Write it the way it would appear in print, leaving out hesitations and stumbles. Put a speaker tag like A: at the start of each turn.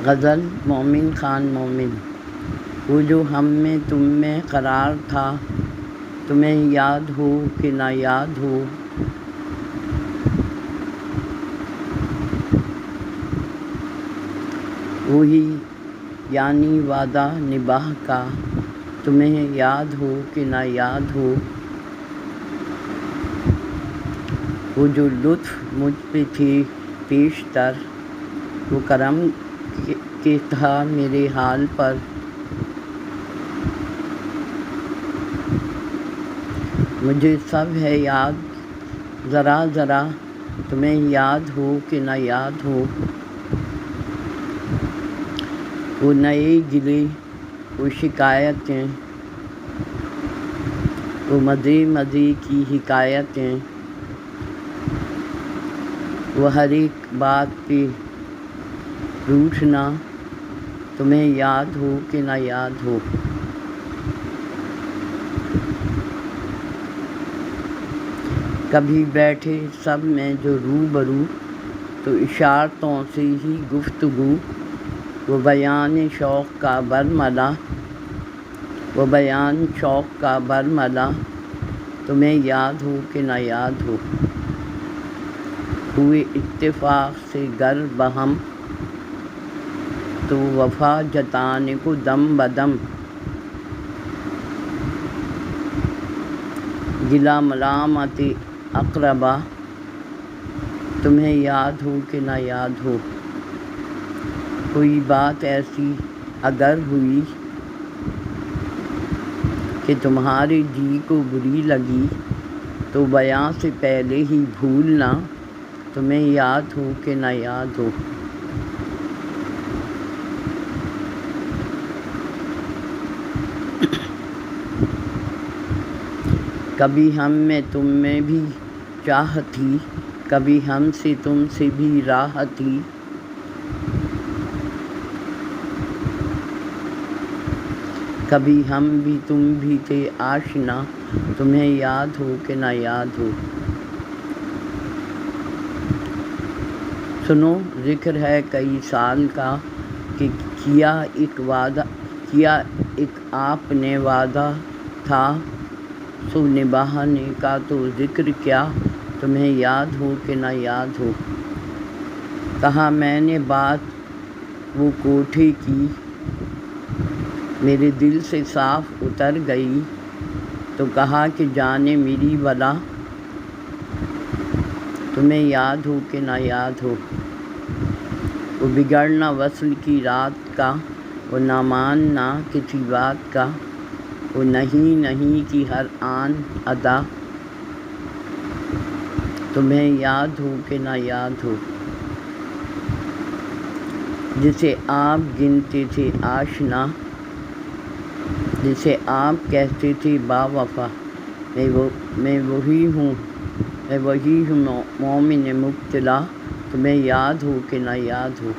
A: غزل مومن خان مومن۔ وہ جو ہم میں تم میں قرار تھا، تمہیں یاد ہو کہ نہ یاد ہو، وہی یعنی وعدہ نباہ کا، تمہیں یاد ہو کہ نہ یاد ہو، وہ جو لطف مجھ پہ تھے پیشتر، وہ کرم کہ تھا میرے حال پر، مجھے سب ہے یاد ذرا ذرا، تمہیں یاد ہو کہ نہ یاد ہو، وہ نئے گلے وہ شکایتیں، وہ مزے مزے کی حکایتیں، وہ ہر ایک بات پہ روٹھنا، تمہیں یاد ہو کہ نہ یاد ہو، کبھی بیٹھے سب میں جو روبرو، تو اشارتوں سے ہی گفتگو، وہ بیان شوق کا برملا، وہ بیان شوق کا برملا، تمہیں یاد ہو کہ نہ یاد ہو، ہوئے اتفاق سے گر بہم، تو وفا جتانے کو دم بدم، گلہ ملامت اقربا، تمہیں یاد ہو کہ نہ یاد ہو، کوئی بات ایسی اگر ہوئی کہ تمہارے جی کو بری لگی، تو بیاں سے پہلے ہی بھولنا، تمہیں یاد ہو کہ نہ یاد ہو، کبھی ہم میں تم میں بھی چاہ تھی، کبھی ہم سے تم سے بھی راہ تھی، کبھی ہم بھی تم بھی تھے آشنا، تمہیں یاد ہو کہ نہ یاد ہو، سنو ذکر ہے کئی سال کا، کہ کیا ایک آپ نے وعدہ تھا، سو نبھانے کا تو ذکر کیا، تمہیں یاد ہو کہ نہ یاد ہو، کہا میں نے بات وہ کوٹھے کی، میرے دل سے صاف اتر گئی، تو کہا کہ جانے میری ولا، تمہیں یاد ہو کہ نہ یاد ہو، وہ بگڑنا وصل کی رات کا، وہ نہ ماننا کسی بات کا، وہ نہیں نہیں کی ہر آن ادا، تمہیں یاد ہو کہ نہ یاد ہو، جسے آپ گنتے تھے آشنا، جسے آپ کہتے تھے با وفا، میں وہی ہوں مومن مبتلا، تمہیں یاد ہو کہ نہ یاد ہو۔